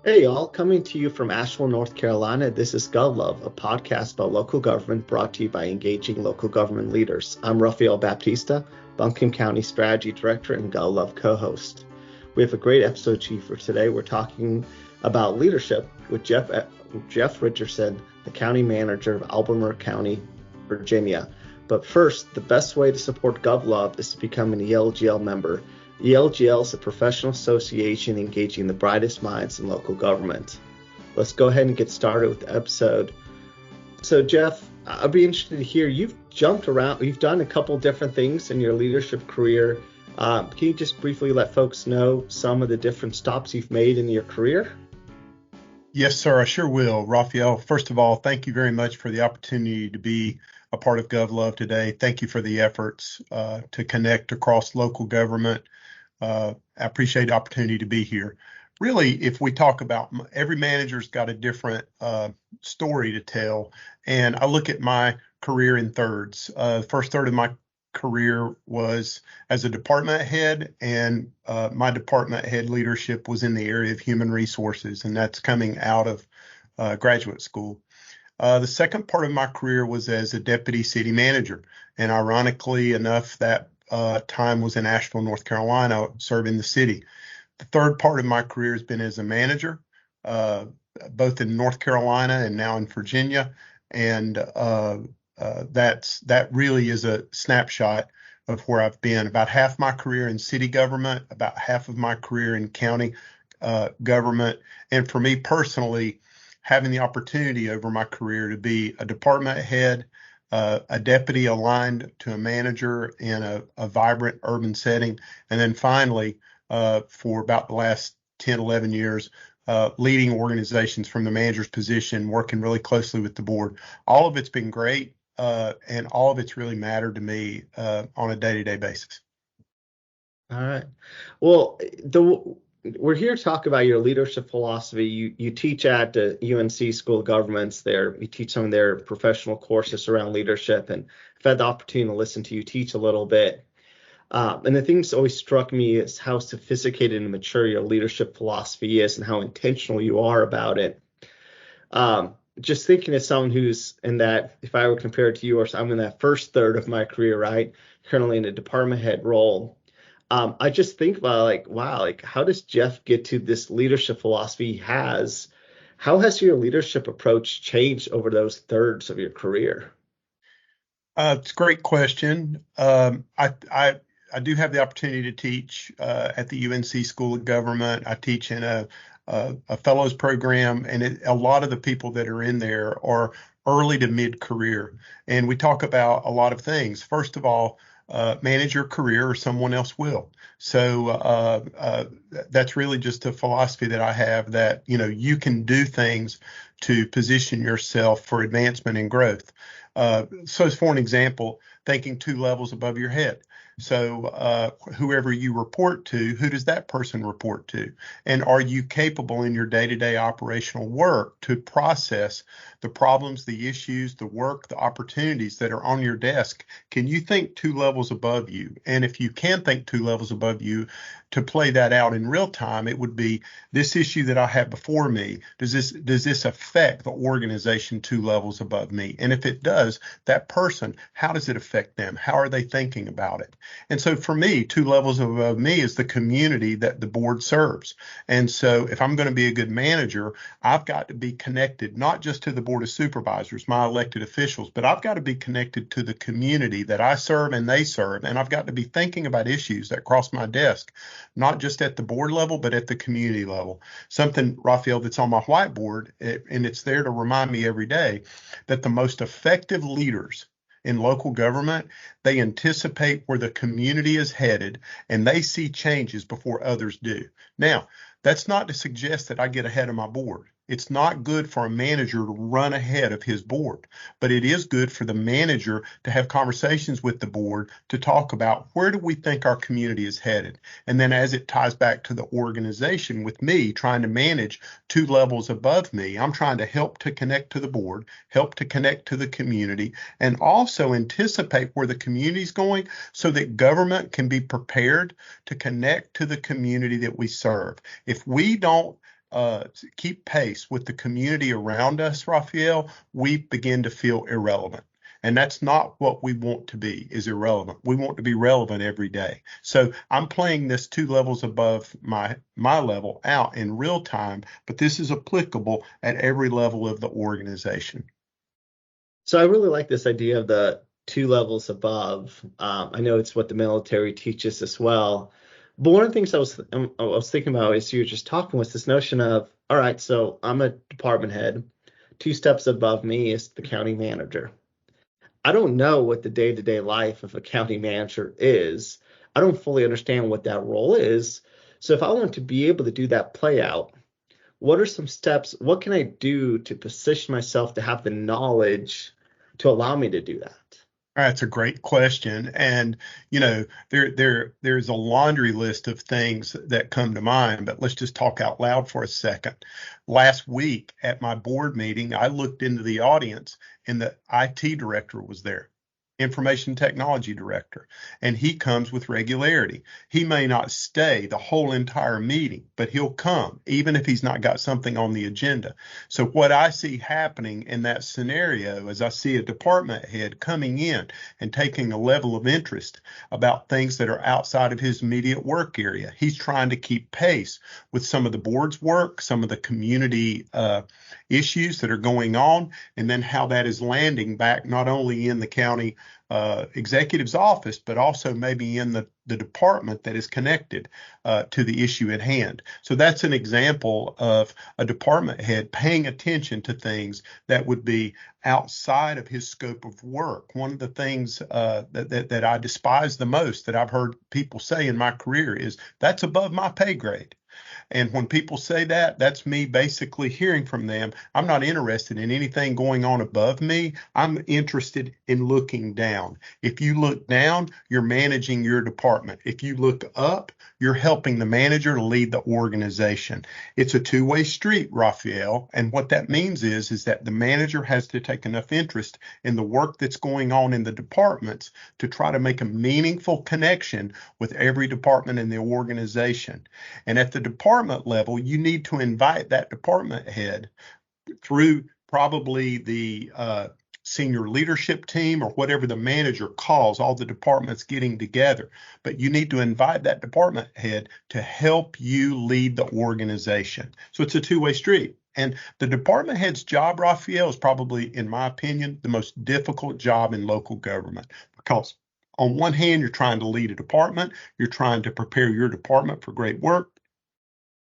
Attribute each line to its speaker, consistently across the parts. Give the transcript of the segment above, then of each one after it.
Speaker 1: Hey y'all, coming to you from Asheville, North Carolina, this is GovLove, a podcast about local government brought to you by engaging local government leaders. I'm Rafael Baptista, Buncombe County Strategy Director and GovLove co-host. We have a great episode to you for today. We're talking about leadership with Jeff Richardson, the County Manager of Albemarle County, Virginia. But first, the best way to support GovLove is to become an ELGL member. ELGL is a professional association engaging the brightest minds in local government. Let's go ahead and get started with the episode. So Jeff, I'd be interested to hear, you've jumped around, you've done a couple different things in your leadership career. Can you just briefly let folks know some of the different stops you've made in your career?
Speaker 2: Yes, sir, I sure will. Rafael, first of all, thank you very much for the opportunity to be a part of GovLove today. Thank you for the efforts to connect across local government. I appreciate the opportunity to be here. Really, if we talk about every manager's got a different story to tell, and I look at my career in thirds. First third of my career was as a department head, and my department head leadership was in the area of human resources, and that's coming out of graduate school. The second part of my career was as a deputy city manager, and ironically enough, that time was in Asheville, North Carolina, serving the city. The third part of my career has been as a manager, both in North Carolina and now in Virginia. And that really is a snapshot of where I've been. About half my career in city government, about half of my career in county government. And for me personally, having the opportunity over my career to be a department head, a deputy aligned to a manager in a vibrant urban setting. And then finally, for about the last 10, 11 years, leading organizations from the manager's position, working really closely with the board. All of it's been great, and all of it's really mattered to me on a day-to-day basis.
Speaker 1: All right. Well, we're here to talk about your leadership philosophy. You teach at the UNC School of Governments there. You teach some of their professional courses around leadership, and I've had the opportunity to listen to you teach a little bit. And the thing that's always struck me is how sophisticated and mature your leadership philosophy is and how intentional you are about it. Just thinking as someone who's in that, if I were compared to you, or I'm in that first third of my career, right, currently in a department head role, I just think about wow, how does Jeff get to this leadership philosophy he has? How has your leadership approach changed over those thirds of your career?
Speaker 2: It's a great question. I do have the opportunity to teach at the UNC School of Government. I teach in a fellows program, and a lot of the people that are in there are early to mid-career. And we talk about a lot of things. First of all, manage your career or someone else will. So that's really just a philosophy that I have, that you can do things to position yourself for advancement and growth. So for an example, thinking 2 levels above your head. So whoever you report to, who does that person report to? And are you capable in your day-to-day operational work to process the problems, the issues, the work, the opportunities that are on your desk? Can you think 2 levels above you? And if you can think 2 levels above you, to play that out in real time, it would be, this issue that I have before me, does this affect the organization 2 levels above me? And if it does, that person, how does it affect them? How are they thinking about it? And so for me, 2 levels above me is the community that the board serves. And so if I'm going to be a good manager, I've got to be connected not just to the board of supervisors, my elected officials, but I've got to be connected to the community that I serve and they serve. And I've got to be thinking about issues that cross my desk, not just at the board level, but at the community level. Something, Rafael, that's on my whiteboard, and it's there to remind me every day that the most effective leaders in local government, they anticipate where the community is headed, and they see changes before others do. Now, that's not to suggest that I get ahead of my board. It's not good for a manager to run ahead of his board, but it is good for the manager to have conversations with the board to talk about where do we think our community is headed. And then as it ties back to the organization with me trying to manage 2 levels above me, I'm trying to help to connect to the board, help to connect to the community, and also anticipate where the community is going so that government can be prepared to connect to the community that we serve. If we don't keep pace with the community around us, Rafael, we begin to feel irrelevant. And that's not what we want to be, is irrelevant. We want to be relevant every day. So I'm playing this 2 levels above my level out in real time, but this is applicable at every level of the organization.
Speaker 1: So I really like this idea of the 2 levels above. I know it's what the military teaches as well. But one of the things I was thinking about as you were just talking was this notion of, all right, so I'm a department head. 2 steps above me is the county manager. I don't know what the day-to-day life of a county manager is. I don't fully understand what that role is. So if I want to be able to do that play out, what are some steps? What can I do to position myself to have the knowledge to allow me to do that?
Speaker 2: That's a great question. And, there's a laundry list of things that come to mind, but let's just talk out loud for a second. Last week at my board meeting, I looked into the audience and the IT director was there. Information technology director, and he comes with regularity. He may not stay the whole entire meeting, but he'll come even if he's not got something on the agenda. So what I see happening in that scenario is I see a department head coming in and taking a level of interest about things that are outside of his immediate work area. He's trying to keep pace with some of the board's work, some of the community issues that are going on, and then how that is landing back not only in the county executive's office, but also maybe in the department that is connected to the issue at hand. So that's an example of a department head paying attention to things that would be outside of his scope of work. One of the things that I despise the most that I've heard people say in my career is that's above my pay grade. And when people say that, that's me basically hearing from them. I'm not interested in anything going on above me. I'm interested in looking down. If you look down, you're managing your department. If you look up, you're helping the manager to lead the organization. It's a two-way street, Rafael. And what that means is that the manager has to take enough interest in the work that's going on in the departments to try to make a meaningful connection with every department in the organization. And at the department level, you need to invite that department head through probably the senior leadership team or whatever the manager calls all the departments getting together. But you need to invite that department head to help you lead the organization. So it's a two-way street. And the department head's job, Rafael, is probably, in my opinion, the most difficult job in local government, because on one hand, you're trying to lead a department, you're trying to prepare your department for great work.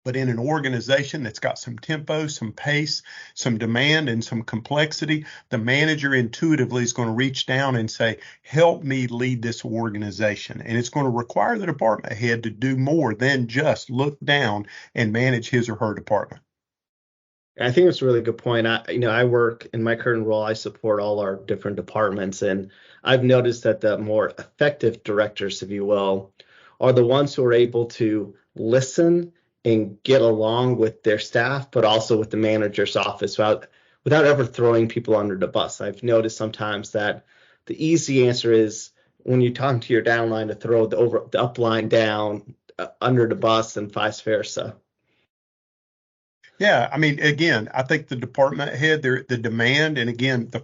Speaker 2: But in an organization that's got some tempo, some pace, some demand, and some complexity, the manager intuitively is going to reach down and say, help me lead this organization. And it's going to require the department head to do more than just look down and manage his or her department.
Speaker 1: I think it's a really good point. I work in my current role, I support all our different departments, and I've noticed that the more effective directors, if you will, are the ones who are able to listen and get along with their staff, but also with the manager's office without ever throwing people under the bus. I've noticed sometimes that the easy answer is when you talk to your downline to throw the upline down under the bus and vice versa.
Speaker 2: Yeah, I mean, again, I think the department head, the demand, and again, the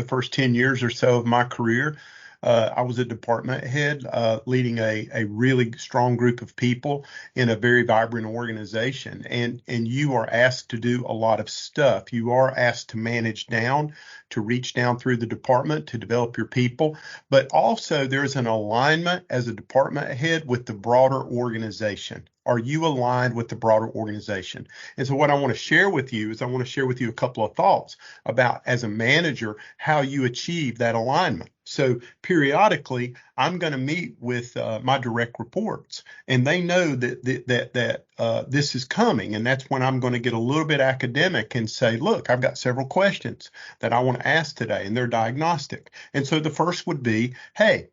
Speaker 2: first 10 years or so of my career, I was a department head leading a really strong group of people in a very vibrant organization. And you are asked to do a lot of stuff. You are asked to manage down, to reach down through the department, to develop your people. But also there's an alignment as a department head with the broader organization. Are you aligned with the broader organization? And so what I want to share with you is I want to share with you a couple of thoughts about, as a manager, how you achieve that alignment. So periodically, I'm going to meet with my direct reports, and they know that this is coming. And that's when I'm going to get a little bit academic and say, look, I've got several questions that I want to ask today, and they're diagnostic. And so the first would be, hey,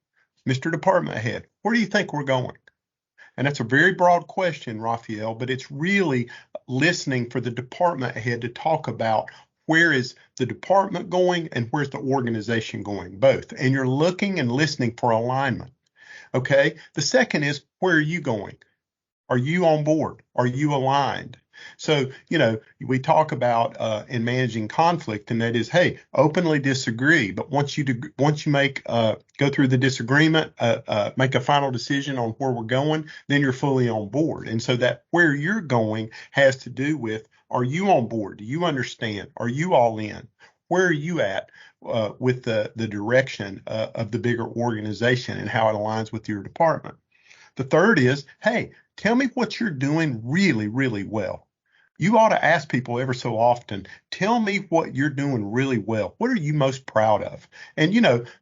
Speaker 2: Mr. Department Head, where do you think we're going? And that's a very broad question, Rafael, but it's really listening for the department head to talk about where is the department going and where's the organization going, both. And you're looking and listening for alignment. Okay. The second is, where are you going? Are you on board? Are you aligned? So, we talk about in managing conflict, and that is, hey, openly disagree. But once you make go through the disagreement, make a final decision on where we're going, then you're fully on board. And so that where you're going has to do with, are you on board? Do you understand? Are you all in? Where are you at with the direction of the bigger organization and how it aligns with your department? The third is, hey, tell me what you're doing really, really well. You ought to ask people ever so often, tell me what you're doing really well. What are you most proud of? And,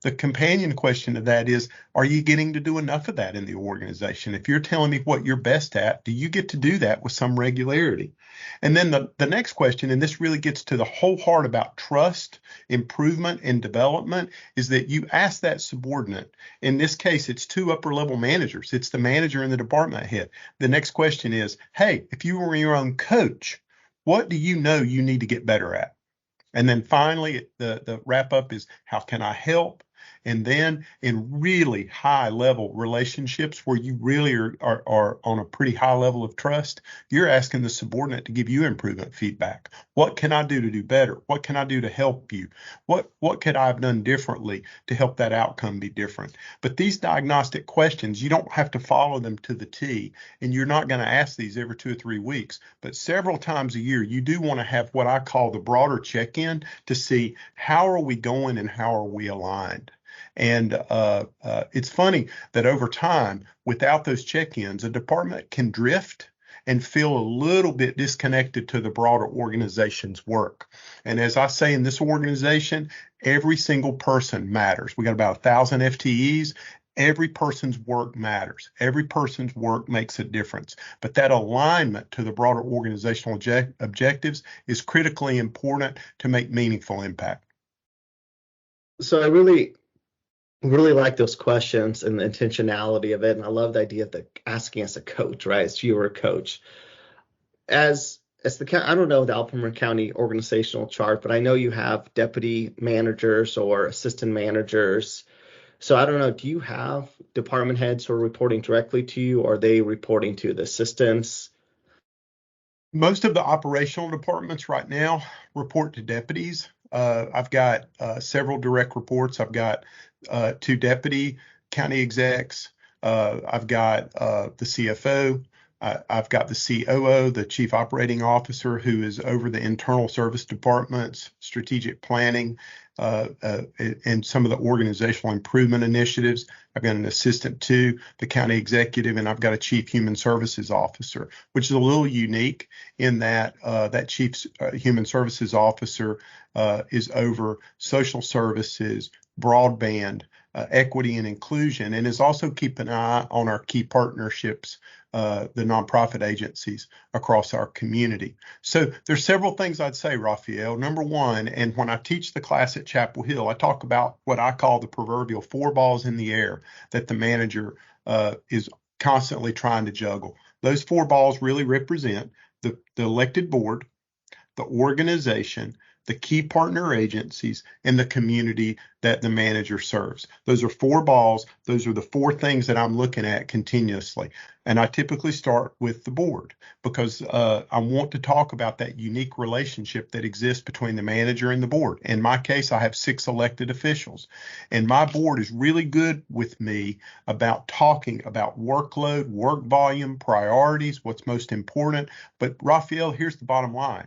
Speaker 2: the companion question to that is, are you getting to do enough of that in the organization? If you're telling me what you're best at, do you get to do that with some regularity? And then the next question, and this really gets to the whole heart about trust, improvement, and development, is that you ask that subordinate. In this case, it's two upper level managers. It's the manager and the department head. The next question is, hey, if you were your own coach, what do you know you need to get better at? And then finally, the wrap up is, how can I help? And then in really high level relationships where you really are on a pretty high level of trust, you're asking the subordinate to give you improvement feedback. What can I do to do better? What can I do to help you? What could I have done differently to help that outcome be different? But these diagnostic questions, you don't have to follow them to the T, and you're not going to ask these every 2 or 3 weeks, but several times a year, you do want to have what I call the broader check-in to see how are we going and how are we aligned. And it's funny that over time, without those check-ins, a department can drift and feel a little bit disconnected to the broader organization's work. And as I say in this organization, every single person matters. We got about 1,000 FTEs. Every person's work matters. Every person's work makes a difference. But that alignment to the broader organizational objectives is critically important to make meaningful impact.
Speaker 1: So I really like those questions and the intentionality of it. And I love the idea of asking as a coach, right? As you were a coach. As I don't know the Albemarle County organizational chart, but I know you have deputy managers or assistant managers. So I don't know, do you have department heads who are reporting directly to you, or are they reporting to the assistants?
Speaker 2: Most of the operational departments right now report to deputies. I've got several direct reports. I've got 2 deputy county execs. I've got the CFO. I've got the COO, the Chief Operating Officer, who is over the internal service departments, strategic planning, and some of the organizational improvement initiatives. I've got an assistant to the county executive, and I've got a Chief Human Services Officer, which is a little unique in that that Chief Human Services Officer is over social services, broadband, equity and inclusion, and is also keeping an eye on our key partnerships, the nonprofit agencies across our community. So there's several things I'd say, Rafael. Number one, and when I teach the class at Chapel Hill, I talk about what I call the proverbial 4 balls in the air that the manager is constantly trying to juggle. Those 4 balls really represent the elected board, the organization, the key partner agencies, and the community that the manager serves. Those are 4 balls. Those are the 4 things that I'm looking at continuously. And I typically start with the board because I want to talk about that unique relationship that exists between the manager and the board. In my case, I have 6 elected officials, and my board is really good with me about talking about workload, work volume, priorities, what's most important. But Rafael, here's the bottom line.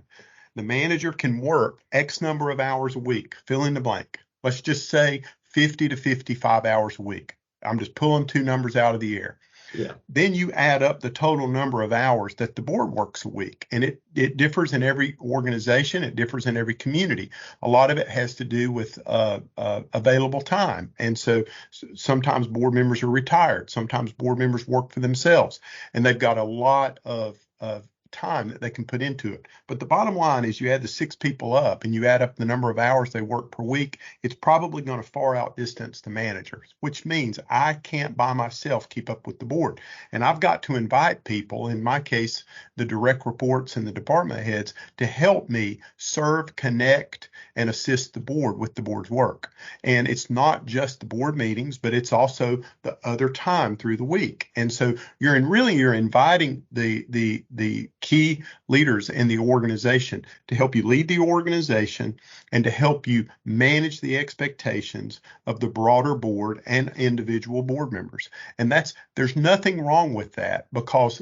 Speaker 2: The manager can work X number of hours a week, fill in the blank. Let's just say 50 to 55 hours a week. I'm just pulling 2 numbers out of the air.
Speaker 1: Yeah.
Speaker 2: Then you add up the total number of hours that the board works a week. And it differs in every organization. It differs in every community. A lot of it has to do with available time. And so sometimes board members are retired. Sometimes board members work for themselves. And they've got a lot of time that they can put into it. But the bottom line is you add the 6 people up and you add up the number of hours they work per week, it's probably going to far outdistance the managers, which means I can't by myself keep up with the board. And I've got to invite people, in my case, the direct reports and the department heads, to help me serve, connect, and assist the board with the board's work. And it's not just the board meetings, but it's also the other time through the week. And so you're inviting the key leaders in the organization to help you lead the organization and to help you manage the expectations of the broader board and individual board members. And there's nothing wrong with that, because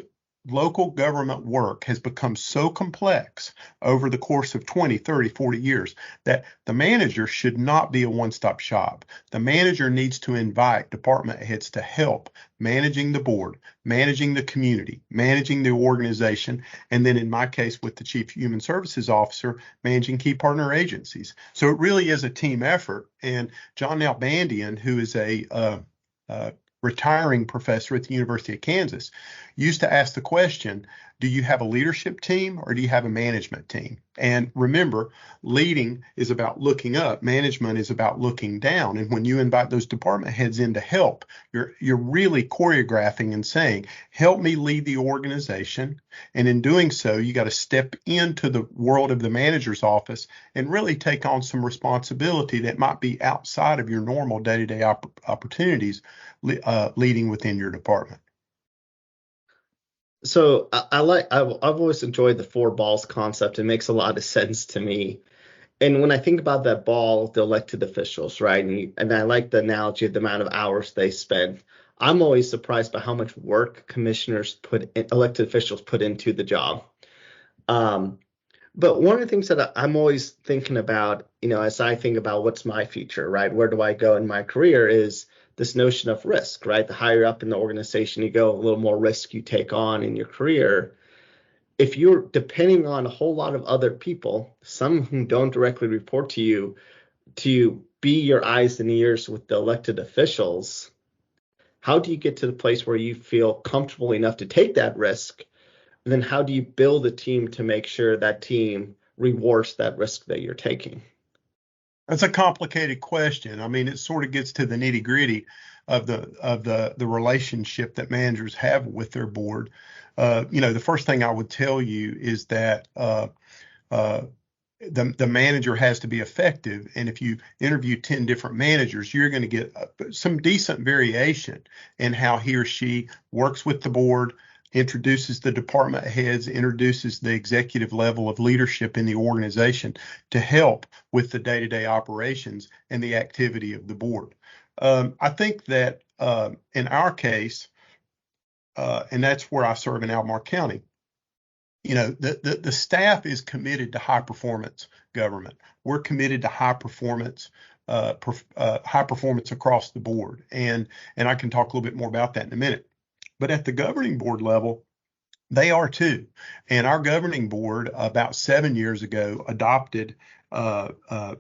Speaker 2: local government work has become so complex over the course of 20, 30, 40 years that the manager should not be a one-stop shop. The manager needs to invite department heads to help managing the board, managing the community, managing the organization, and then in my case with the Chief Human Services Officer, managing key partner agencies. So it really is a team effort. And John Nalbandian, who is a retiring professor at the University of Kansas, used to ask the question, do you have a leadership team or do you have a management team? And remember, leading is about looking up, management is about looking down. And when you invite those department heads in to help, you're really choreographing and saying, help me lead the organization. And in doing so, you got to step into the world of the manager's office and really take on some responsibility that might be outside of your normal day-to-day opportunities leading within your department.
Speaker 1: So I've always enjoyed the four balls concept. It makes a lot of sense to me. And when I think about that ball, the elected officials, right? And I like the analogy of the amount of hours they spend. I'm always surprised by how much work elected officials put into the job. But one of the things that I'm always thinking about, as I think about what's my future, right? Where do I go in my career is this notion of risk, right? The higher up in the organization you go, a little more risk you take on in your career. If you're depending on a whole lot of other people, some who don't directly report to you, to be your eyes and ears with the elected officials, how do you get to the place where you feel comfortable enough to take that risk? And then how do you build a team to make sure that team rewards that risk that you're taking?
Speaker 2: That's a complicated question. I mean, it sort of gets to the nitty gritty of the relationship that managers have with their board. The first thing I would tell you is that the manager has to be effective. And if you interview 10 different managers, you're going to get some decent variation in how he or she works with the board, introduces the department heads, introduces the executive level of leadership in the organization to help with the day-to-day operations and the activity of the board. I think that in our case, and that's where I serve in Albemarle County, the staff is committed to high performance government. We're committed to high performance across the board. And I can talk a little bit more about that in a minute. But at the governing board level, they are too. And our governing board about 7 years ago adopted operating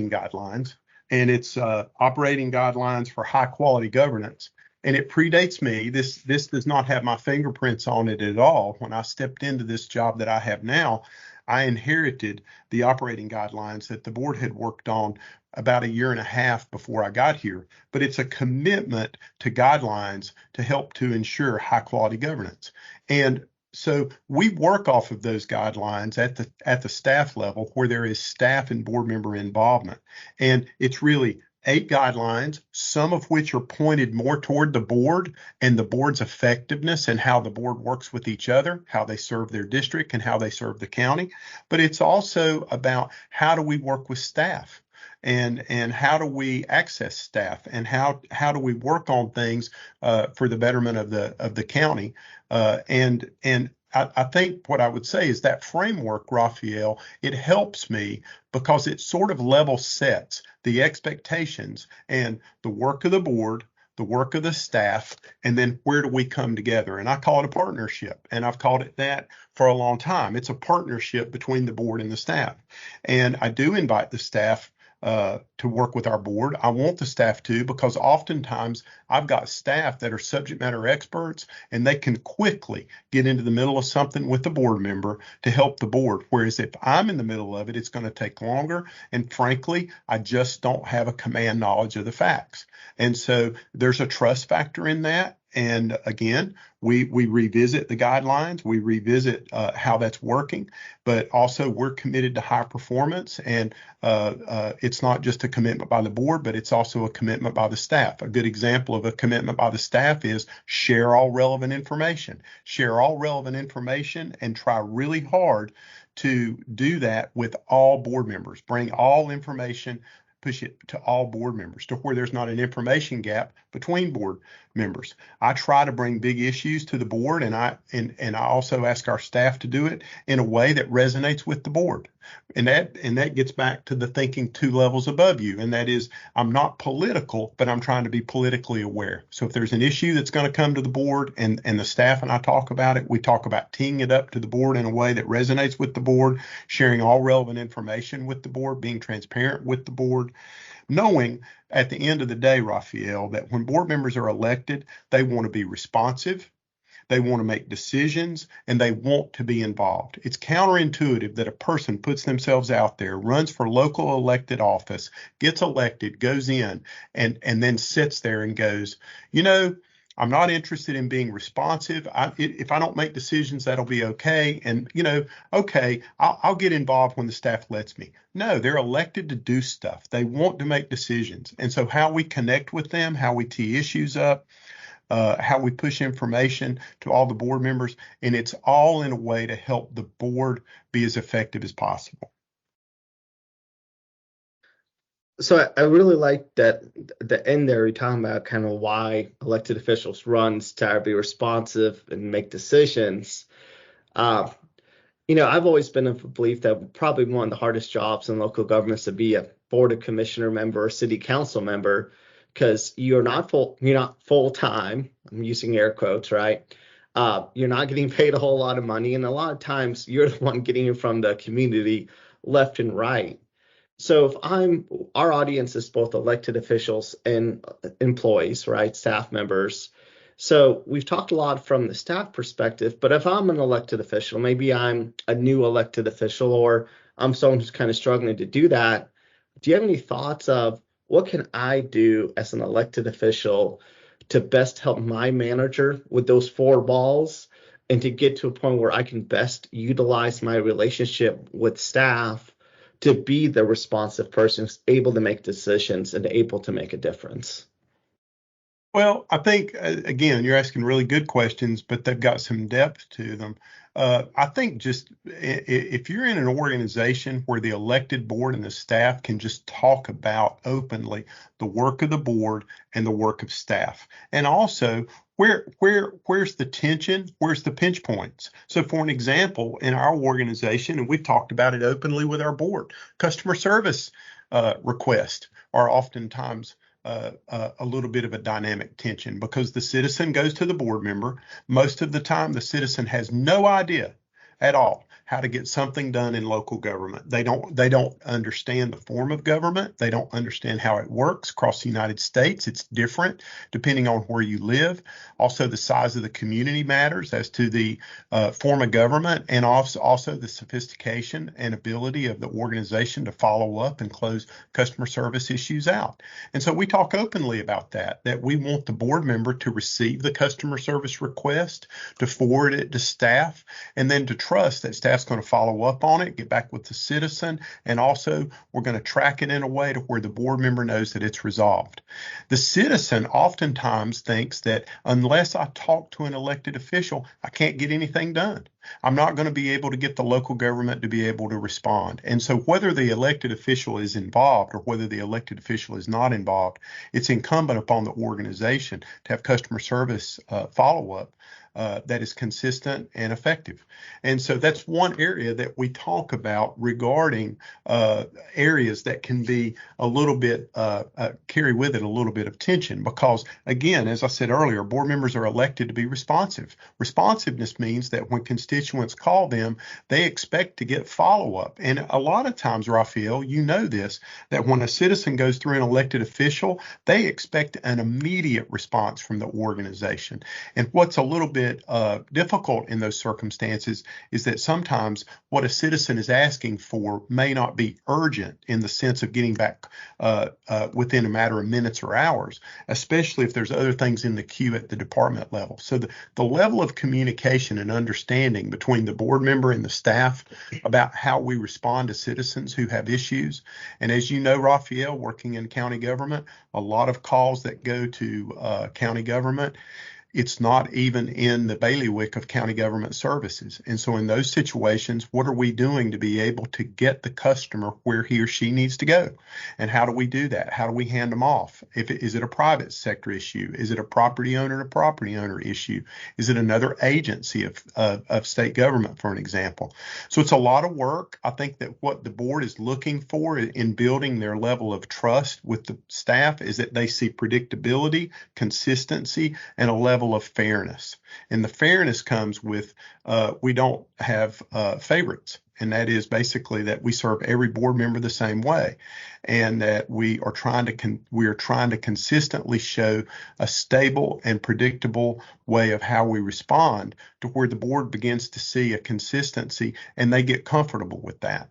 Speaker 2: guidelines, and it's operating guidelines for high quality governance. And it predates me. This does not have my fingerprints on it at all. When I stepped into this job that I have now, I inherited the operating guidelines that the board had worked on about a year and a half before I got here. But it's a commitment to guidelines to help to ensure high quality governance. And so we work off of those guidelines at the staff level where there is staff and board member involvement. And it's really 8 guidelines, some of which are pointed more toward the board and the board's effectiveness and how the board works with each other, how they serve their district and how they serve the county. But it's also about how do we work with staff and how do we access staff and how do we work on things for the betterment of the county. And I think what I would say is that framework, Rafael, it helps me because it sort of level sets the expectations and the work of the board, the work of the staff, and then where do we come together? And I call it a partnership, and I've called it that for a long time. It's a partnership between the board and the staff. And I do invite the staff to work with our board. I want the staff to, because oftentimes I've got staff that are subject matter experts and they can quickly get into the middle of something with the board member to help the board. Whereas if I'm in the middle of it, it's going to take longer. And frankly, I just don't have a command knowledge of the facts. And so there's a trust factor in that. And again, we revisit the guidelines, we revisit how that's working, but also we're committed to high performance. And it's not just a commitment by the board, but it's also a commitment by the staff. A good example of a commitment by the staff is share all relevant information. Share all relevant information and try really hard to do that with all board members. Bring all information, push it to all board members to where there's not an information gap between board members. I try to bring big issues to the board, and I also ask our staff to do it in a way that resonates with the board. And that gets back to the thinking 2 levels above you, and that is I'm not political, but I'm trying to be politically aware. So if there's an issue that's going to come to the board and the staff and I talk about it, we talk about teeing it up to the board in a way that resonates with the board, sharing all relevant information with the board, being transparent with the board, knowing at the end of the day, Rafael, that when board members are elected, they want to be responsive, they want to make decisions, and they want to be involved. It's counterintuitive that a person puts themselves out there, runs for local elected office, gets elected, goes in, and then sits there and goes, I'm not interested in being responsive. If I don't make decisions, that'll be okay. And, okay, I'll get involved when the staff lets me. No, they're elected to do stuff. They want to make decisions. And so how we connect with them, how we tee issues up, how we push information to all the board members, and it's all in a way to help the board be as effective as possible.
Speaker 1: So I really like that the end there, you're talking about kind of why elected officials run to be responsive and make decisions. I've always been of the belief that probably one of the hardest jobs in local governments to be a board of commissioner member or city council member, because you're not full time. I'm using air quotes, right? You're not getting paid a whole lot of money, and a lot of times you're the one getting it from the community left and right. So if our audience is both elected officials and employees, right, staff members. So we've talked a lot from the staff perspective, but if I'm an elected official, maybe I'm a new elected official, or I'm someone who's kind of struggling to do that. Do you have any thoughts of what can I do as an elected official to best help my manager with those 4 balls and to get to a point where I can best utilize my relationship with staff to be the responsive person who's able to make decisions and able to make a difference?
Speaker 2: Well, I think, again, you're asking really good questions, but they've got some depth to them. I think just if you're in an organization where the elected board and the staff can just talk about openly the work of the board and the work of staff, and also where's the tension, where's the pinch points. So for an example, in our organization, and we've talked about it openly with our board, customer service requests are oftentimes a little bit of a dynamic tension, because the citizen goes to the board member. Most of the time, the citizen has no idea at all how to get something done in local government. They don't understand the form of government. They don't understand how it works across the United States. It's different depending on where you live. Also, the size of the community matters as to the form of government, and also the sophistication and ability of the organization to follow up and close customer service issues out. And so we talk openly about that we want the board member to receive the customer service request, to forward it to staff, and then to trust that staff's going to follow up on it, get back with the citizen, and also we're going to track it in a way to where the board member knows that it's resolved. The citizen oftentimes thinks that unless I talk to an elected official, I can't get anything done. I'm not going to be able to get the local government to be able to respond. And so whether the elected official is involved or whether the elected official is not involved, it's incumbent upon the organization to have customer service follow-up that is consistent and effective. And so that's one area that we talk about regarding areas that can be a little bit, carry with it a little bit of tension, because again, as I said earlier, board members are elected to be responsive. Responsiveness means that when constituents call them, they expect to get follow-up. And a lot of times, Rafael, you know this, that when a citizen goes through an elected official, they expect an immediate response from the organization. And what's a little bit bit difficult in those circumstances is that sometimes what a citizen is asking for may not be urgent in the sense of getting back within a matter of minutes or hours, especially if there's other things in the queue at the department level. So the level of communication and understanding between the board member and the staff about how we respond to citizens who have issues. And as you know, Rafael, working in county government, a lot of calls that go to county government, it's not even in the bailiwick of county government services. And so in those situations, what are we doing to be able to get the customer where he or she needs to go? And how do we do that? How do we hand them off? Is it a private sector issue? Is it a property owner to property owner issue? Is it another agency of state government, for an example? So it's a lot of work. I think that what the board is looking for in building their level of trust with the staff is that they see predictability, consistency, and a level of fairness. And the fairness comes with we don't have favorites. And that is basically that we serve every board member the same way, and that we are trying to consistently show a stable and predictable way of how we respond to where the board begins to see a consistency and they get comfortable with that.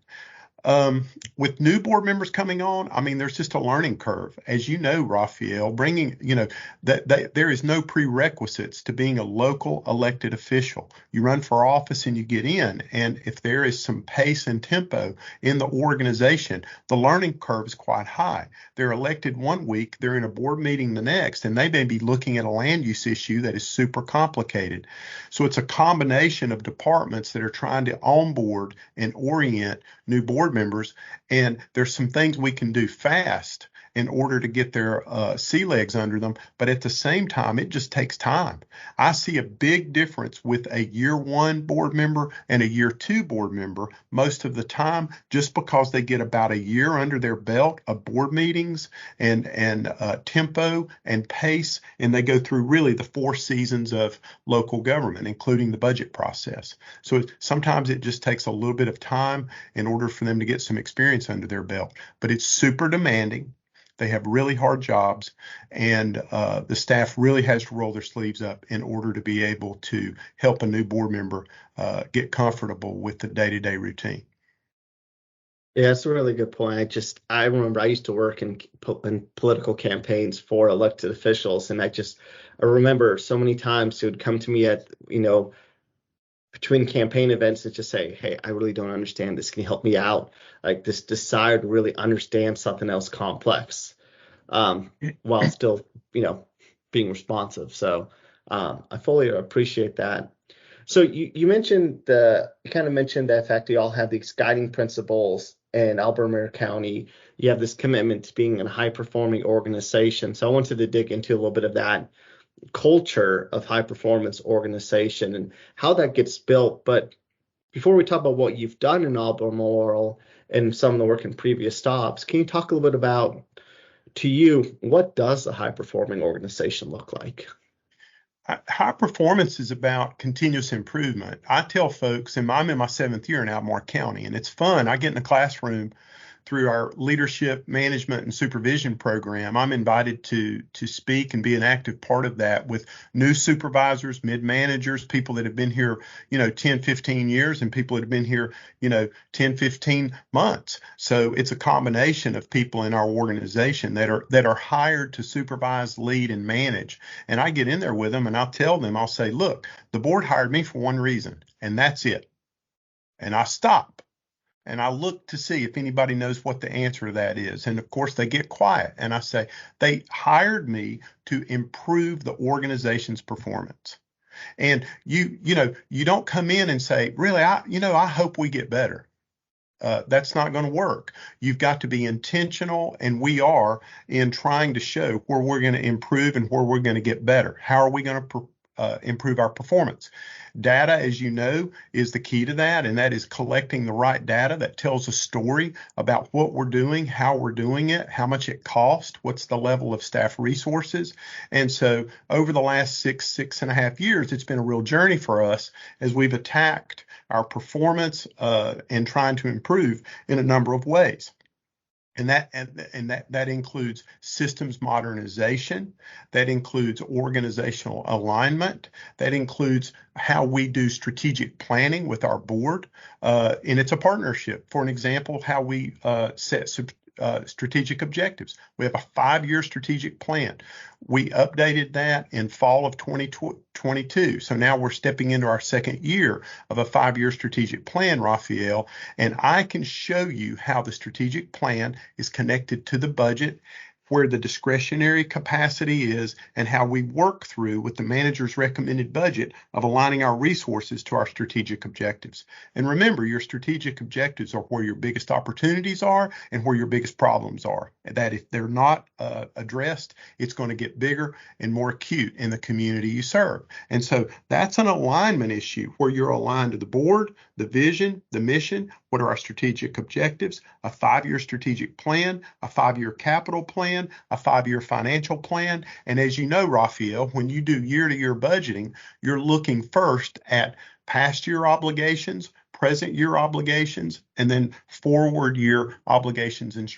Speaker 2: With new board members coming on, I mean, there's just a learning curve. As you know, Rafael, that there is no prerequisites to being a local elected official. You run for office and you get in. And if there is some pace and tempo in the organization, the learning curve is quite high. They're elected one week, they're in a board meeting the next, and they may be looking at a land use issue that is super complicated. So it's a combination of departments that are trying to onboard and orient new board members, and there's some things we can do fast in order to get their sea legs under them, but at the same time, it just takes time. I see a big difference with a year one board member and a year two board member most of the time, just because they get about a year under their belt of board meetings and tempo and pace, and they go through really the 4 seasons of local government, including the budget process. So sometimes it just takes a little bit of time in order for them to get some experience under their belt, but it's super demanding. They have really hard jobs, and the staff really has to roll their sleeves up in order to be able to help a new board member get comfortable with the day-to-day routine.
Speaker 1: Yeah, that's a really good point. I remember I used to work in political campaigns for elected officials, and I remember so many times they would come to me at, between campaign events and just say, hey, I really don't understand this. Can you help me out? Like this desire to really understand something else complex, while still, being responsive. So I fully appreciate that. So you kind of mentioned the fact that you all have these guiding principles in Albemarle County. You have this commitment to being a high performing organization. So I wanted to dig into a little bit of that culture of high performance organization and how that gets built. But before we talk about what you've done in Albemarle and some of the work in previous stops, can you talk a little bit about, to you, what does a high performing organization look like?
Speaker 2: High performance is about continuous improvement. I tell folks, and I'm in my 7th year in Albemarle County, and it's fun. I get in the classroom through our leadership management and supervision program. I'm invited to speak and be an active part of that with new supervisors, mid-managers, people that have been here, 10, 15 years, and people that have been here, 10, 15 months. So it's a combination of people in our organization that are hired to supervise, lead, and manage. And I get in there with them and I'll tell them, I'll say, look, the board hired me for one reason, and that's it. And I stop. And I look to see if anybody knows what the answer to that is. And of course, they get quiet. And I say, they hired me to improve the organization's performance. And you don't come in and say, really, I hope we get better. That's not going to work. You've got to be intentional, and we are, in trying to show where we're going to improve and where we're going to get better. How are we going to improve our performance? Data, as you know, is the key to that, and that is collecting the right data that tells a story about what we're doing, how we're doing it, how much it costs, what's the level of staff resources. And so over the last 6.5 years, it's been a real journey for us as we've attacked our performance and trying to improve in a number of ways. And that includes systems modernization, that includes organizational alignment, that includes how we do strategic planning with our board, and it's a partnership. For an example, how we set strategic objectives. We have a 5-year strategic plan. We updated that in fall of 2022. So now we're stepping into our second year of a 5-year strategic plan, Rafael, and I can show you how the strategic plan is connected to the budget, where the discretionary capacity is, and how we work through with the manager's recommended budget of aligning our resources to our strategic objectives. And remember, your strategic objectives are where your biggest opportunities are and where your biggest problems are. That if they're not addressed, it's going to get bigger and more acute in the community you serve. And so that's an alignment issue where you're aligned to the board, the vision, the mission. What are our strategic objectives? A 5-year strategic plan, a 5-year capital plan, a 5-year financial plan. And as you know, Rafael, when you do year-to-year budgeting, you're looking first at past year obligations, present year obligations, and then forward year obligations and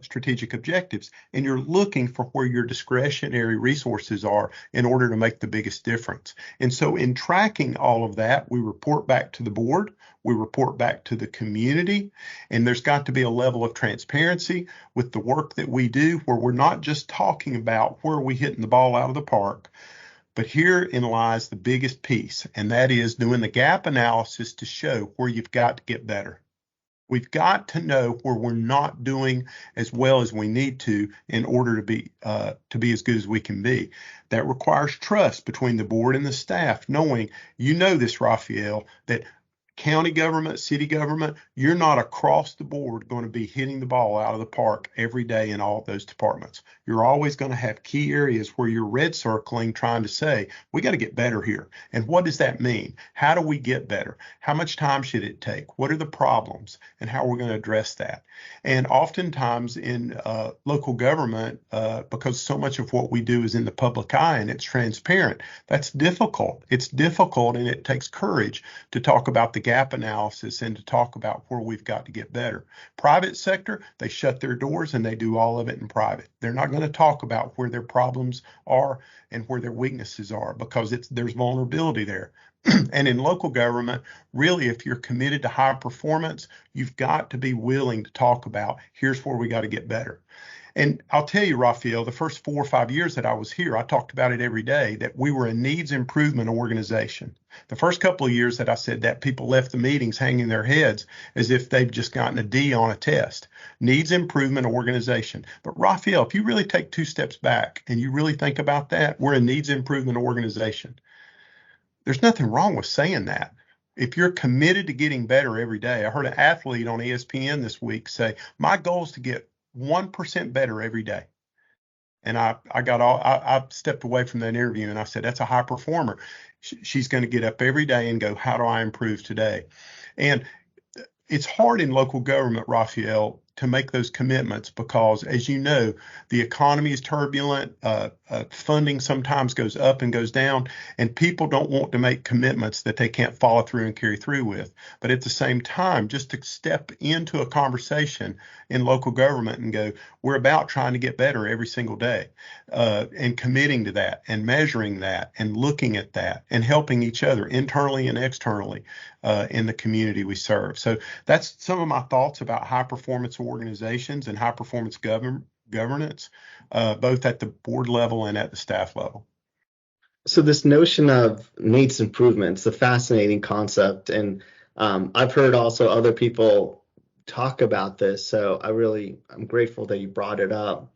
Speaker 2: strategic objectives. And you're looking for where your discretionary resources are in order to make the biggest difference. And so in tracking all of that, we report back to the board, we report back to the community, and there's got to be a level of transparency with the work that we do where we're not just talking about where are we hitting the ball out of the park, but herein lies the biggest piece, and that is doing the gap analysis to show where you've got to get better. We've got to know where we're not doing as well as we need to in order to be as good as we can be. That requires trust between the board and the staff, knowing, you know this, Rafael, that county government, city government, you're not across the board going to be hitting the ball out of the park every day in all of those departments. You're always going to have key areas where you're red circling, trying to say, we got to get better here. And what does that mean? How do we get better? How much time should it take? What are the problems? And how we're going to address that? And oftentimes in local government, because so much of what we do is in the public eye and it's transparent, that's difficult. It's difficult, and it takes courage to talk about the gap analysis and to talk about where we've got to get better. Private sector, they shut their doors and they do all of it in private. They're not going to talk about where their problems are and where their weaknesses are because there's vulnerability there. And in local government, really, if you're committed to high performance, you've got to be willing to talk about here's where we got to get better. And I'll tell you, Rafael, the first 4 or 5 years that I was here, I talked about it every day, that we were a needs improvement organization. The first couple of years that I said that, people left the meetings hanging their heads as if they've just gotten a D on a test. Needs improvement organization. But Rafael, if you really take 2 steps back and you really think about that, we're a needs improvement organization. There's nothing wrong with saying that. If you're committed to getting better every day, I heard an athlete on ESPN this week say, my goal is to get 1% better every day. And I stepped away from that interview and I said, that's a high performer. She's going to get up every day and go, how do I improve today? And it's hard in local government, Rafael, to make those commitments because, as you know, the economy is turbulent. Funding sometimes goes up and goes down, and people don't want to make commitments that they can't follow through and carry through with. But at the same time, just to step into a conversation in local government and go, we're about trying to get better every single day, and committing to that and measuring that and looking at that and helping each other internally and externally in the community we serve. So that's some of my thoughts about high performance organizations and high performance governance, both at the board level and at the staff level.
Speaker 1: So this notion of needs improvement is a fascinating concept, and I've heard also other people talk about this. So I'm grateful that you brought it up.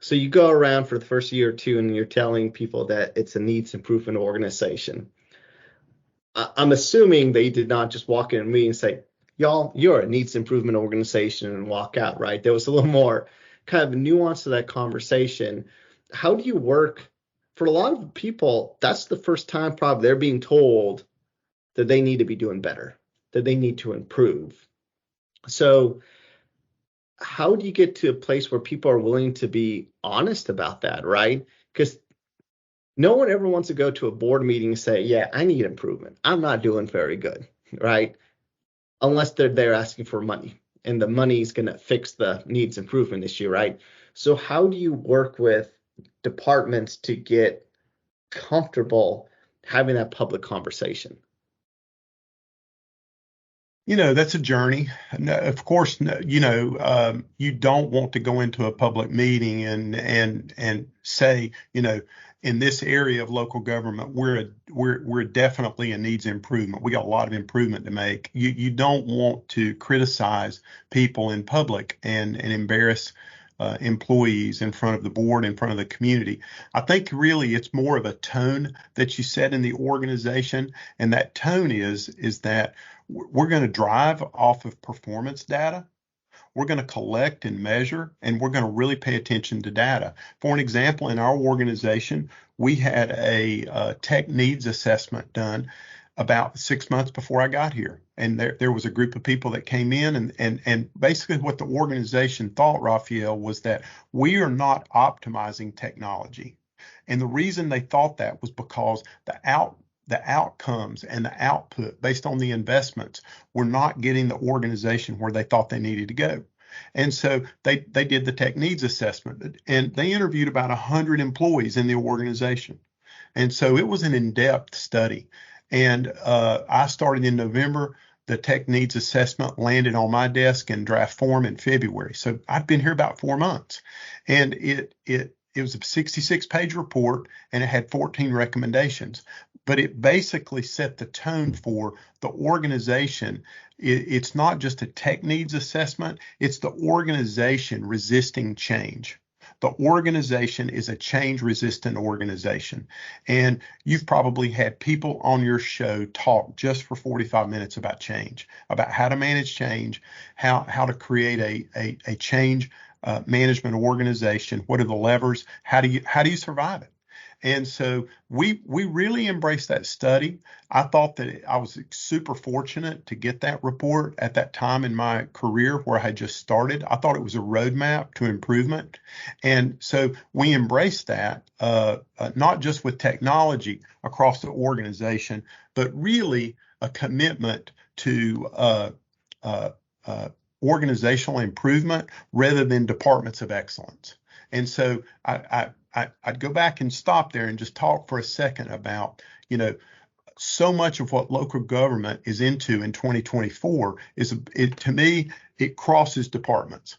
Speaker 1: So you go around for the first year or two and you're telling people that it's a needs improvement organization. I'm assuming they did not just walk in a meeting and say, y'all, you're a needs improvement organization and walk out, right? There was a little more kind of nuance to that conversation. How do you work? For a lot of people, that's the first time probably they're being told that they need to be doing better, that they need to improve. So how do you get to a place where people are willing to be honest about that, right? Because no one ever wants to go to a board meeting and say, yeah, I need improvement. I'm not doing very good, right? Unless they're there asking for money and the money is going to fix the needs improvement issue, right? So how do you work with departments to get comfortable having that public conversation?
Speaker 2: That's a journey. No, of course, no, you don't want to go into a public meeting and say, in this area of local government, we're definitely in needs improvement. We got a lot of improvement to make. You don't want to criticize people in public and embarrass employees in front of the board, in front of the community. I think really it's more of a tone that you set in the organization, and that tone is that we're going to drive off of performance data. We're going to collect and measure, and we're going to really pay attention to data. For an example, in our organization, we had a tech needs assessment done about 6 months before I got here. And there was a group of people that came in, and basically what the organization thought, Rafael, was that we are not optimizing technology. And the reason they thought that was because the outcomes and the output based on the investments were not getting the organization where they thought they needed to go. And so they did the tech needs assessment, and they interviewed about 100 employees in the organization. And so it was an in-depth study. And I started in November. The tech needs assessment landed on my desk in draft form in February. So I've been here about 4 months. And it was a 66-page report, and it had 14 recommendations. But it basically set the tone for the organization. It's not just a tech needs assessment, it's the organization resisting change. The organization is a change-resistant organization. And you've probably had people on your show talk just for 45 minutes about change, about how to manage change, how to create a change management organization. What are the levers? How do you survive it? And so we really embraced that study. I thought that I was super fortunate to get that report at that time in my career where I had just started. I thought it was a roadmap to improvement. And so we embraced that, not just with technology across the organization, but really a commitment to organizational improvement rather than departments of excellence. And so I'd go back and stop there and just talk for a second about, so much of what local government is into in 2024 to me, it crosses departments.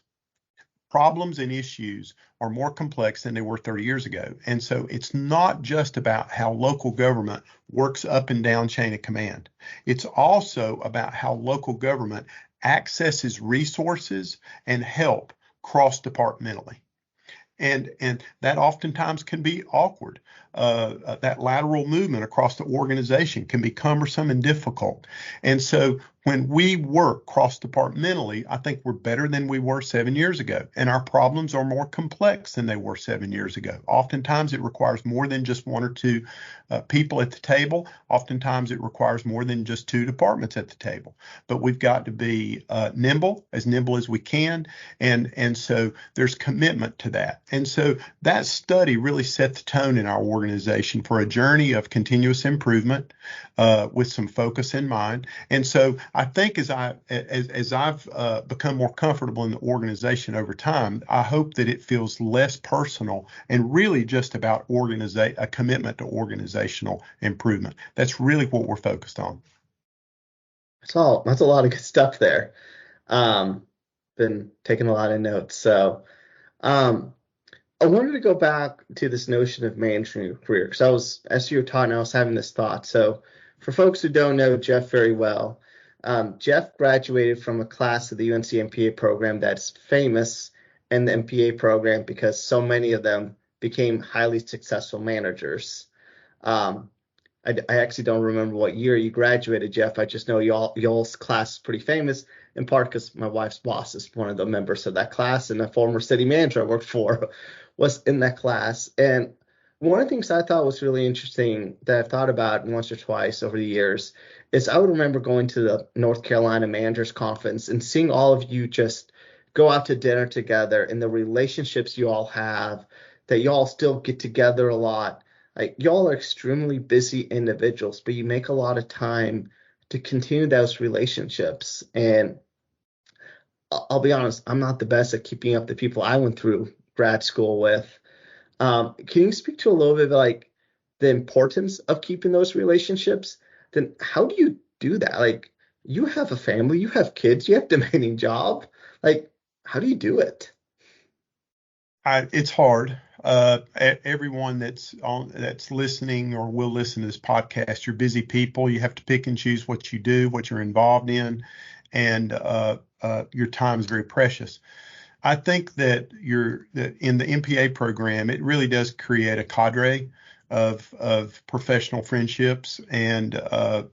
Speaker 2: Problems and issues are more complex than they were 30 years ago. And so it's not just about how local government works up and down chain of command. It's also about how local government accesses resources and help cross-departmentally. And that oftentimes can be awkward. That lateral movement across the organization can be cumbersome and difficult. And so when we work cross-departmentally, I think we're better than we were 7 years ago. And our problems are more complex than they were 7 years ago. Oftentimes it requires more than just one or two people at the table. Oftentimes it requires more than just two departments at the table. But we've got to be nimble as we can. And so there's commitment to that. And so that study really set the tone in our organization for a journey of continuous improvement with some focus in mind. And so I think as I've become more comfortable in the organization over time, I hope that it feels less personal and really just about a commitment to organizational improvement. That's really what we're focused on.
Speaker 1: That's a lot of good stuff there. Been taking a lot of notes. So I wanted to go back to this notion of managing your career because as you were talking, I was having this thought. So for folks who don't know Jeff very well, Jeff graduated from a class of the UNC MPA program that's famous in the MPA program because so many of them became highly successful managers. I actually don't remember what year you graduated, Jeff. I just know y'all's class is pretty famous, in part because my wife's boss is one of the members of that class, and a former city manager I worked for was in that class. And one of the things I thought was really interesting that I've thought about once or twice over the years is I would remember going to the North Carolina Managers Conference and seeing all of you just go out to dinner together and the relationships you all have, that you all still get together a lot. Like, y'all are extremely busy individuals, but you make a lot of time to continue those relationships. And I'll be honest, I'm not the best at keeping up the people I went through grad school with. Can you speak to a little bit of like the importance of keeping those relationships? Then how do you do that? Like you have a family, you have kids, you have a demanding job. Like how do you do it?
Speaker 2: It's hard. Everyone that's listening or will listen to this podcast, you're busy people. You have to pick and choose what you do, what you're involved in, and your time is very precious. I think that in the MPA program, it really does create a cadre of professional friendships, and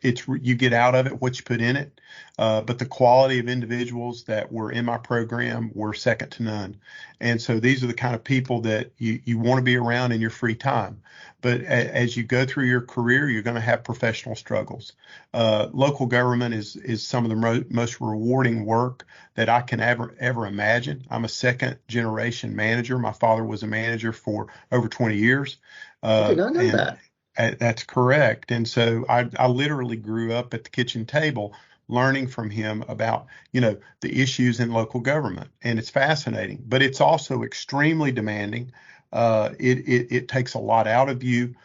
Speaker 2: you get out of it what you put in it. But the quality of individuals that were in my program were second to none, and so these are the kind of people that you want to be around in your free time. But as you go through your career, you're going to have professional struggles. Local government is some of the most rewarding work that I can ever imagine. I'm a second generation manager. My father was a manager for over 20 years.
Speaker 1: I did not know
Speaker 2: And
Speaker 1: that.
Speaker 2: that's correct. And so I literally grew up at the kitchen table learning from him about, the issues in local government. And it's fascinating, but it's also extremely demanding. It takes a lot out of you.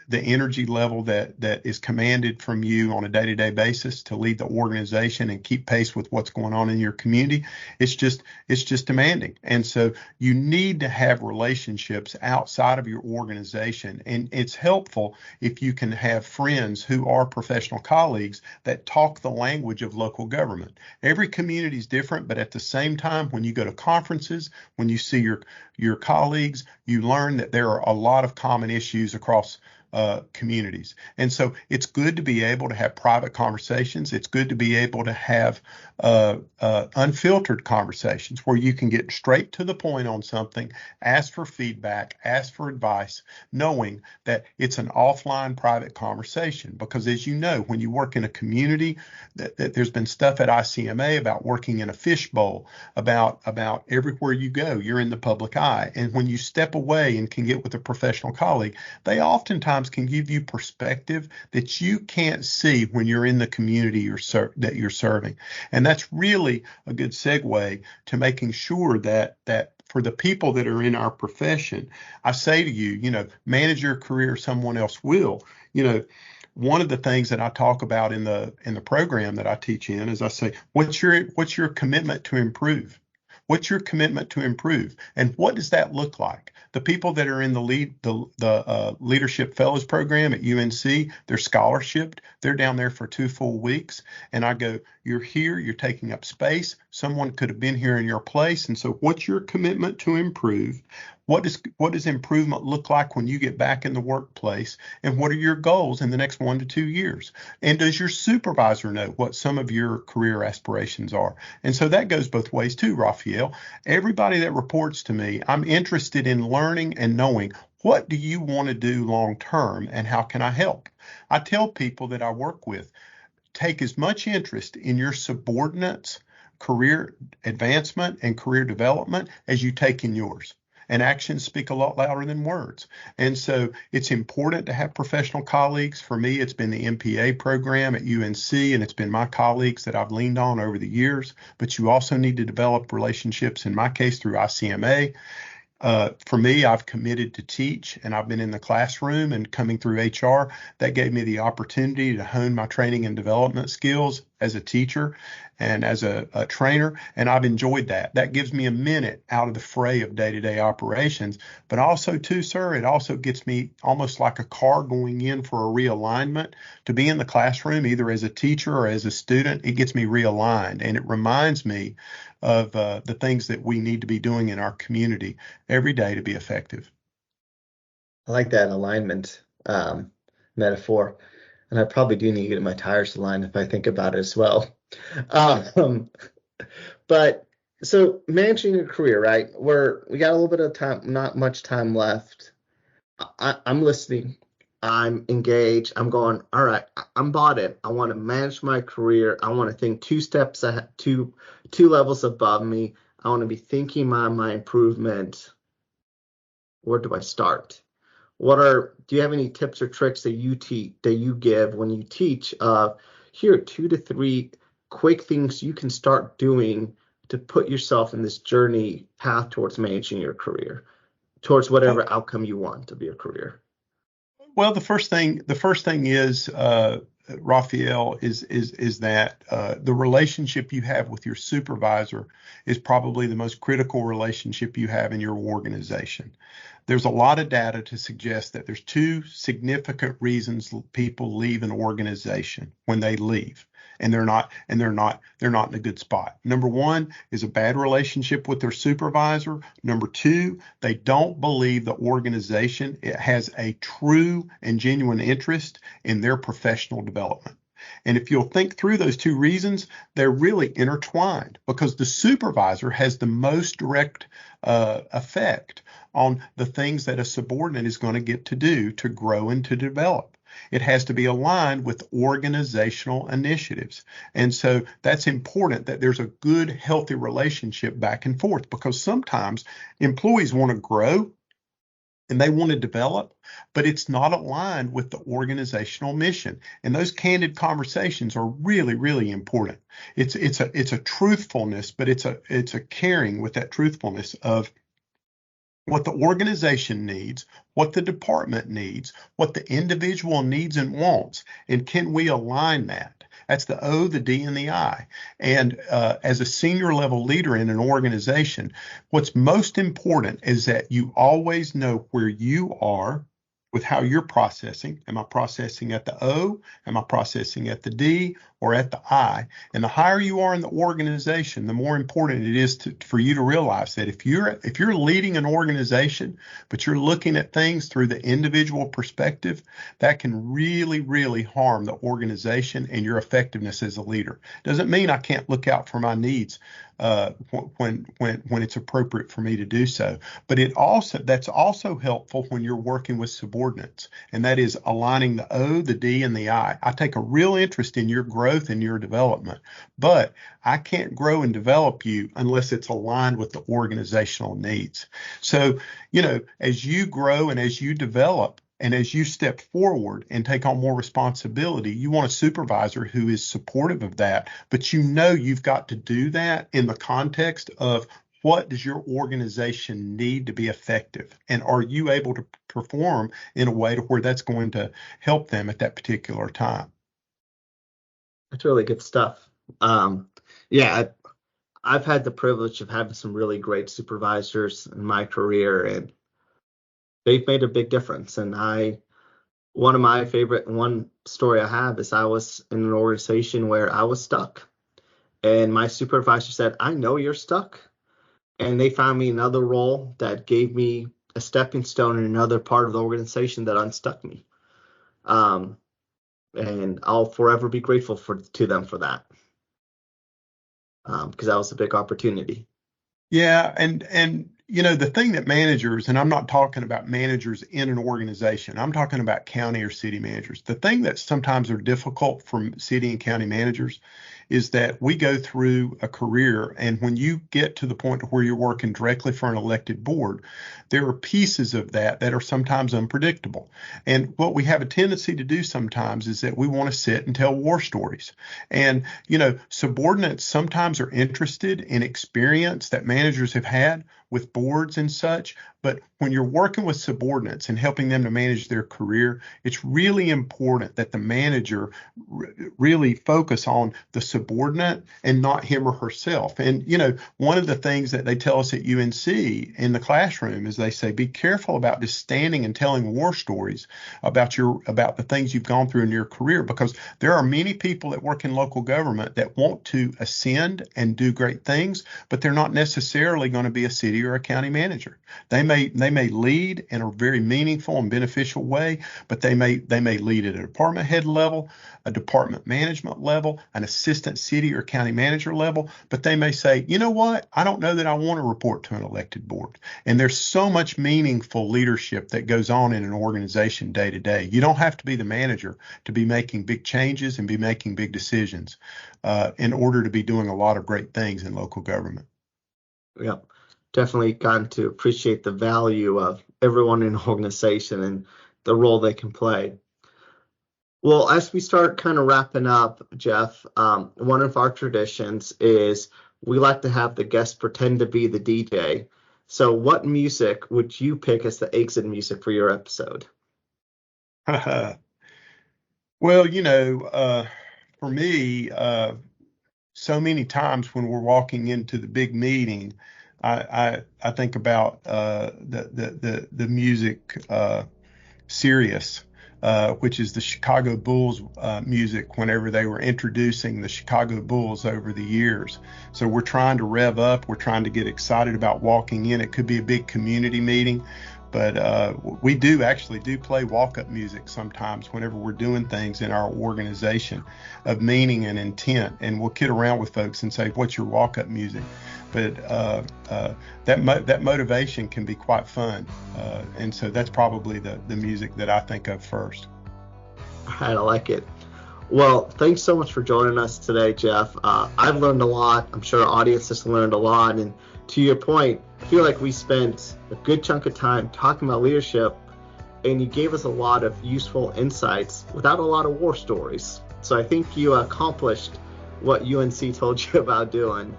Speaker 2: The energy level that is commanded from you on a day-to-day basis to lead the organization and keep pace with what's going on in your community, it's just demanding. And so you need to have relationships outside of your organization, and it's helpful if you can have friends who are professional colleagues that talk the language of local government. Every community is different, but at the same time, when you go to conferences, when you see your colleagues, you learn that there are a lot of common issues across communities. And so it's good to be able to have private conversations. It's good to be able to have unfiltered conversations where you can get straight to the point on something, ask for feedback, ask for advice, knowing that it's an offline private conversation. Because as you know, when you work in a community, that there's been stuff at ICMA about working in a fishbowl, about everywhere you go, you're in the public eye. And when you step away and can get with a professional colleague, they oftentimes can give you perspective that you can't see when you're in the community that you're serving. And that's really a good segue to making sure that for the people that are in our profession, I say to you, manage your career, someone else will. One of the things that I talk about in the program that I teach in is I say, what's your commitment to improve? What's your commitment to improve? And what does that look like? The people that are in the Leadership Fellows program at UNC, they're scholarshiped. They're down there for 2 full weeks. And I go, you're here, you're taking up space. Someone could have been here in your place. And so what's your commitment to improve? What does improvement look like when you get back in the workplace? And what are your goals in the next 1 to 2 years? And does your supervisor know what some of your career aspirations are? And so that goes both ways too, Rafael. Everybody that reports to me, I'm interested in learning and knowing, what do you want to do long term and how can I help? I tell people that I work with, take as much interest in your subordinates' career advancement and career development as you take in yours. And actions speak a lot louder than words. And so it's important to have professional colleagues. For me, it's been the MPA program at UNC, and it's been my colleagues that I've leaned on over the years. But you also need to develop relationships, in my case, through ICMA. For me, I've committed to teach, and I've been in the classroom and coming through HR. That gave me the opportunity to hone my training and development skills as a teacher and as a trainer, and I've enjoyed that. That gives me a minute out of the fray of day-to-day operations. But also, too, sir, it also gets me almost like a car going in for a realignment to be in the classroom, either as a teacher or as a student. It gets me realigned, and it reminds me of the things that we need to be doing in our community every day to be effective.
Speaker 1: I like that alignment metaphor. And I probably do need to get my tires aligned if I think about it as well. Um, but so managing your career, right? We got a little bit of time, not much time left. I'm listening. I'm engaged. I'm going, all right, I'm bought in. I want to manage my career. I want to think 2 steps ahead, two levels above me. I want to be thinking my improvement. Where do I start? Do you have any tips or tricks that you give when you teach? Here are 2 to 3 quick things you can start doing to put yourself in this journey path towards managing your career, towards whatever outcome you want of your career?
Speaker 2: Well, the first thing is, Rafael, is that the relationship you have with your supervisor is probably the most critical relationship you have in your organization. There's a lot of data to suggest that there's two significant reasons people leave an organization when they leave, and they're not in a good spot. Number one is a bad relationship with their supervisor. Number two, they don't believe the organization has a true and genuine interest in their professional development. And if you'll think through those two reasons, they're really intertwined, because the supervisor has the most direct effect on the things that a subordinate is going to get to do to grow and to develop. It has to be aligned with organizational initiatives. And so that's important, that there's a good, healthy relationship back and forth, because sometimes employees want to grow and they want to develop, but it's not aligned with the organizational mission. And those candid conversations are really, really important. It's a truthfulness, but it's a caring with that truthfulness of what the organization needs, what the department needs, what the individual needs and wants, and can we align that? That's the O, the D, and the I. And as a senior level leader in an organization, what's most important is that you always know where you are with how you're processing. Am I processing at the O? Am I processing at the D or at the I? And the higher you are in the organization, the more important it is for you to realize that if you're leading an organization, but you're looking at things through the individual perspective, that can really, really harm the organization and your effectiveness as a leader. Doesn't mean I can't look out for my needs when it's appropriate for me to do so. But that's also helpful when you're working with subordinates, and that is aligning the O, the D, and the I. I take a real interest in your growth and your development, but I can't grow and develop you unless it's aligned with the organizational needs. So, as you grow and as you develop, and as you step forward and take on more responsibility, you want a supervisor who is supportive of that, but you've got to do that in the context of what does your organization need to be effective? And are you able to perform in a way to where that's going to help them at that particular time?
Speaker 1: That's really good stuff. I've had the privilege of having some really great supervisors in my career, and they've made a big difference. And one story I have is I was in an organization where I was stuck, and my supervisor said, "I know you're stuck." And they found me another role that gave me a stepping stone in another part of the organization that unstuck me. And I'll forever be grateful to them for that, because that was a big opportunity.
Speaker 2: Yeah, and the thing that managers, and I'm not talking about managers in an organization, I'm talking about county or city managers. The thing that sometimes are difficult for city and county managers is that we go through a career, and when you get to the point where you're working directly for an elected board, there are pieces of that are sometimes unpredictable. And what we have a tendency to do sometimes is that we want to sit and tell war stories. And, subordinates sometimes are interested in experience that managers have had with boards and such. But when you're working with subordinates and helping them to manage their career, it's really important that the manager really focus on the subordinate and not him or herself. And, one of the things that they tell us at UNC in the classroom is they say, be careful about just standing and telling war stories about the things you've gone through in your career, because there are many people that work in local government that want to ascend and do great things, but they're not necessarily going to be a city or a county manager. They may lead in a very meaningful and beneficial way, but they may lead at a department head level, a department management level, an assistant city or county manager level, but they may say, you know what, I don't know that I want to report to an elected board. And there's so much meaningful leadership that goes on in an organization day to day. You don't have to be the manager to be making big changes and be making big decisions in order to be doing a lot of great things in local government.
Speaker 1: Yeah, definitely gotten to appreciate the value of everyone in an organization and the role they can play. Well, as we start kind of wrapping up, Jeff, one of our traditions is we like to have the guest pretend to be the DJ. So what music would you pick as the exit music for your episode?
Speaker 2: Well, for me, so many times when we're walking into the big meeting, I think about the music Sirius, which is the Chicago Bulls music whenever they were introducing the Chicago Bulls over the years. So we're trying to rev up. We're trying to get excited about walking in. It could be a big community meeting, but we actually do play walk-up music sometimes whenever we're doing things in our organization of meaning and intent. And we'll kid around with folks and say, "What's your walk-up music?" But that motivation can be quite fun, and so that's probably the music that I think of first.
Speaker 1: All right, I like it. Well, thanks so much for joining us today, Jeff. I've learned a lot. I'm sure our audience has learned a lot. And to your point, I feel like we spent a good chunk of time talking about leadership, and you gave us a lot of useful insights without a lot of war stories. So I think you accomplished what UNC told you about doing.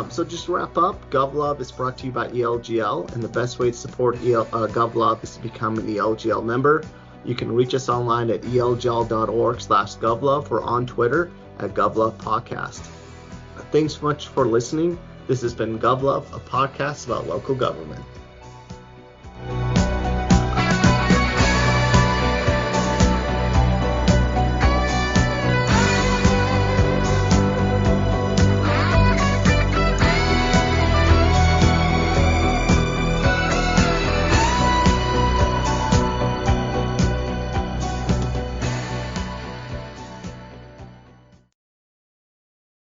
Speaker 1: So just to wrap up, GovLove is brought to you by ELGL, and the best way to support GovLove is to become an ELGL member. You can reach us online at elgl.org/GovLove or on Twitter at GovLove Podcast. Thanks so much for listening. This has been GovLove, a podcast about local government.